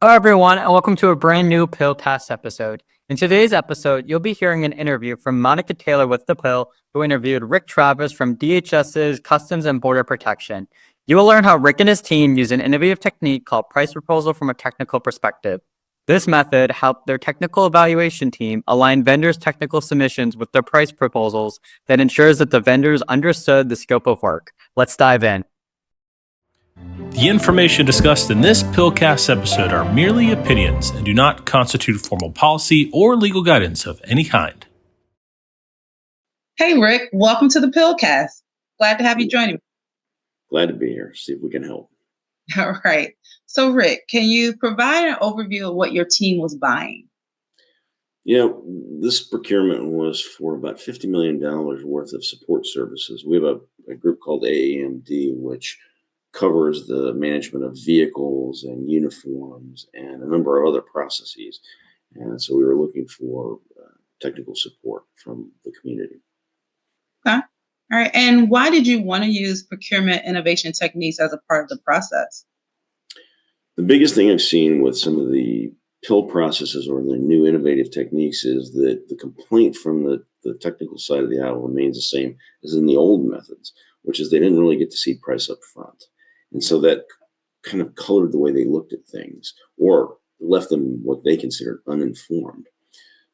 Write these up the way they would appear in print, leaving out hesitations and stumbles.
Hello, everyone, and welcome to a brand new PILCast episode. In today's episode, you'll be hearing an interview from Monica Taylor with The Pill, who interviewed Rick Travis from DHS's Customs and Border Protection. You will learn how Rick and his team use an innovative technique called price proposal from a technical perspective. This method helped their technical evaluation team align vendors' technical submissions with their price proposals that ensures that the vendors understood the scope of work. Let's dive in. The information discussed in this PILCast episode are merely opinions and do not constitute formal policy or legal guidance of any kind. Hey, Rick, welcome to the PILCast. Glad to have you joining me. Glad to be here. See if we can help. All right. So, Rick, can you provide an overview of what your team was buying? This procurement was for about $50 million worth of support services. We have a group called AAMD, which covers the management of vehicles and uniforms and a number of other processes. And so we were looking for technical support from the community. Okay. All right. And why did you want to use procurement innovation techniques as a part of the process? The biggest thing I've seen with some of the pill processes or the new innovative techniques is that the complaint from the technical side of the aisle remains the same as in the old methods, which is they didn't really get to see price up front. And so that kind of colored the way they looked at things or left them what they considered uninformed.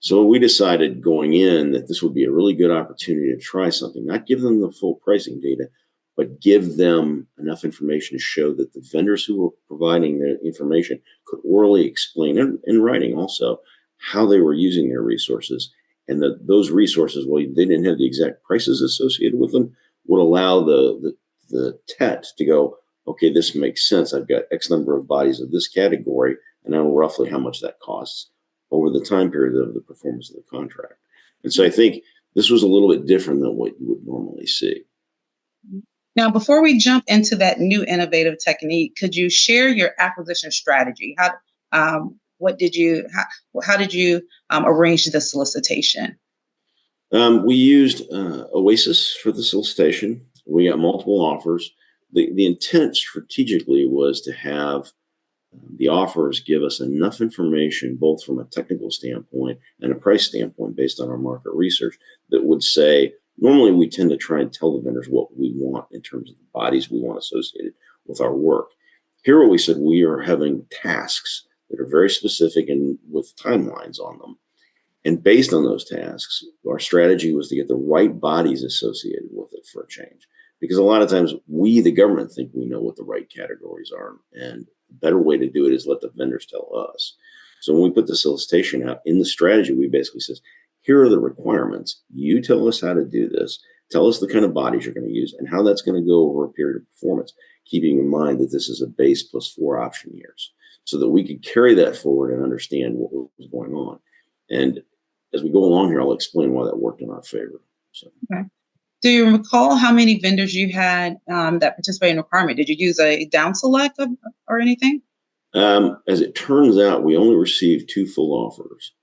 So we decided going in that this would be a really good opportunity to try something, not give them the full pricing data, but give them enough information to show that the vendors who were providing the information could orally explain, and in writing also, how they were using their resources. And that those resources, while they didn't have the exact prices associated with them, would allow the TET to go, okay, this makes sense. I've got X number of bodies of this category, and I know roughly how much that costs over the time period of the performance of the contract. And so I think this was a little bit different than what you would normally see. Now, before we jump into that new innovative technique, could you share your acquisition strategy? How did you arrange the solicitation? We used Oasis for the solicitation. We got multiple offers. The intent strategically was to have the offers give us enough information, both from a technical standpoint and a price standpoint, based on our market research, that would say, normally we tend to try and tell the vendors what we want in terms of the bodies we want associated with our work. Here, what we said, we are having tasks that are very specific and with timelines on them. And based on those tasks, our strategy was to get the right bodies associated with it for a change. Because a lot of times we, the government, think we know what the right categories are. And the better way to do it is let the vendors tell us. So when we put the solicitation out in the strategy, we basically says, here are the requirements. You tell us how to do this. Tell us the kind of bodies you're going to use and how that's going to go over a period of performance, keeping in mind that this is a base plus 4 option years, so that we could carry that forward and understand what was going on. And as we go along here, I'll explain why that worked in our favor. So. Okay. Do you recall how many vendors you had that participated in requirement? Did you use a down select or anything? As it turns out, we only received 2 full offers,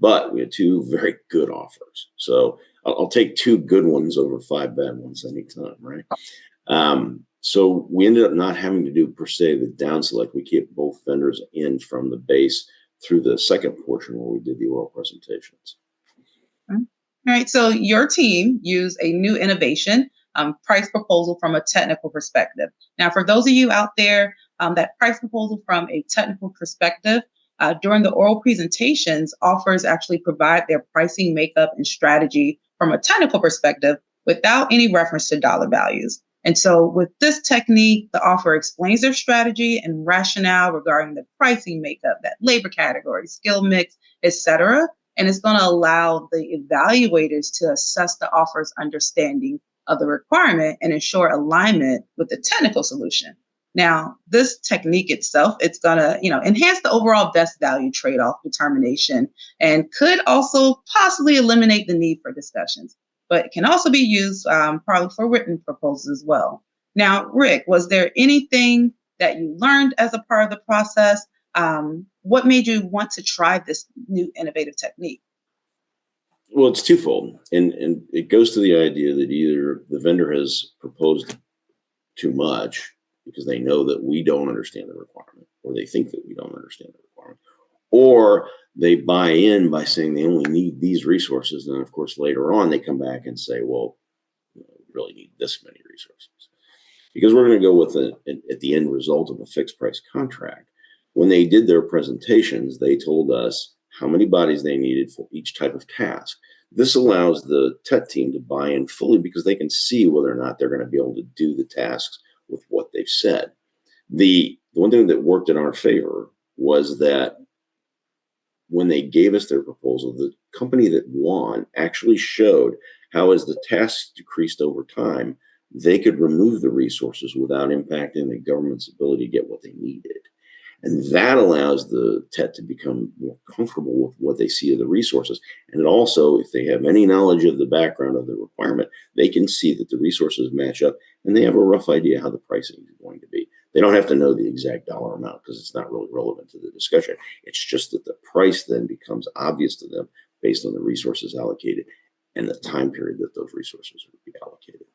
but we had 2 very good offers. So I'll take 2 good ones over 5 bad ones anytime, right? So we ended up not having to do, per se, the down select. We kept both vendors in from the base through the second portion where we did the oral presentations. Okay. All right, so your team used a new innovation, price proposal from a technical perspective. Now, for those of you out there, that price proposal from a technical perspective, during the oral presentations, offers actually provide their pricing makeup and strategy from a technical perspective without any reference to dollar values. And so with this technique, the offer explains their strategy and rationale regarding the pricing makeup, that labor category, skill mix, et cetera. And it's going to allow the evaluators to assess the offer's understanding of the requirement and ensure alignment with the technical solution. Now, this technique itself, it's going to, enhance the overall best value trade-off determination and could also possibly eliminate the need for discussions. But it can also be used probably for written proposals as well. Now, Rick, was there anything that you learned as a part of the process? What made you want to try this new innovative technique? Well, it's twofold. And it goes to the idea that either the vendor has proposed too much because they know that we don't understand the requirement, or they think that we don't understand the requirement, or they buy in by saying they only need these resources. And then, of course, later on, they come back and say, well, we really need this many resources. Because we're going to go with at the end result of a fixed price contract. When they did their presentations, they told us how many bodies they needed for each type of task. This allows the tech team to buy in fully because they can see whether or not they're going to be able to do the tasks with what they've said. The one thing that worked in our favor was that when they gave us their proposal, the company that won actually showed how, as the tasks decreased over time, they could remove the resources without impacting the government's ability to get what they needed. And that allows the TET to become more comfortable with what they see of the resources. And it also, if they have any knowledge of the background of the requirement, they can see that the resources match up and they have a rough idea how the pricing is going to be. They don't have to know the exact dollar amount because it's not really relevant to the discussion. It's just that the price then becomes obvious to them based on the resources allocated and the time period that those resources would be allocated.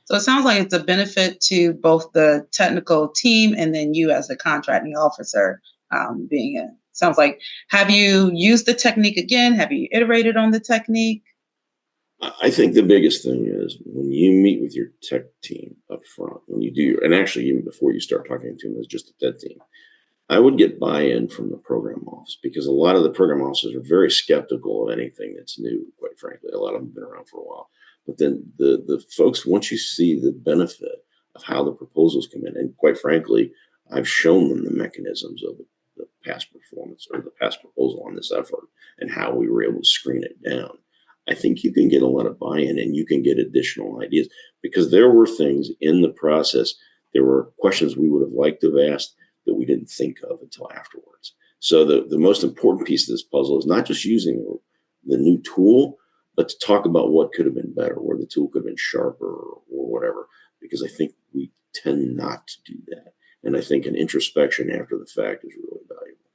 So it sounds like it's a benefit to both the technical team and then you as a contracting officer being in. Sounds like, have you used the technique again? Have you iterated on the technique? I think the biggest thing is when you meet with your tech team up front, when you do, and actually even before you start talking to them as just a tech team, I would get buy-in from the program office because a lot of the program officers are very skeptical of anything that's new, quite frankly. A lot of them have been around for a while. But then the folks, once you see the benefit of how the proposals come in, and quite frankly, I've shown them the mechanisms of the past performance or the past proposal on this effort and how we were able to screen it down. I think you can get a lot of buy-in and you can get additional ideas because there were things in the process. There were questions we would have liked to have asked that we didn't think of until afterwards. So the most important piece of this puzzle is not just using the new tool, but to talk about what could have been better, where the tool could have been sharper or whatever, because I think we tend not to do that. And I think an introspection after the fact is really valuable.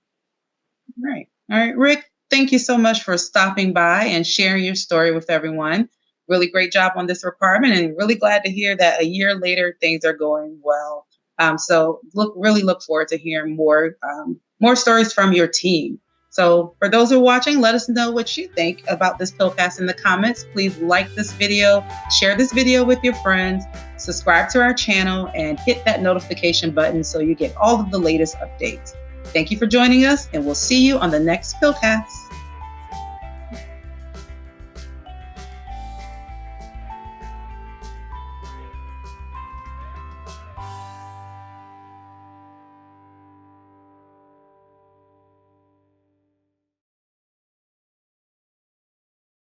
Right. All right, Rick, thank you so much for stopping by and sharing your story with everyone. Really great job on this requirement and really glad to hear that a year later, things are going well. So really look forward to hearing more stories from your team. So for those who are watching, let us know what you think about this PILCast in the comments. Please like this video, share this video with your friends, subscribe to our channel, and hit that notification button so you get all of the latest updates. Thank you for joining us, and we'll see you on the next PILCast.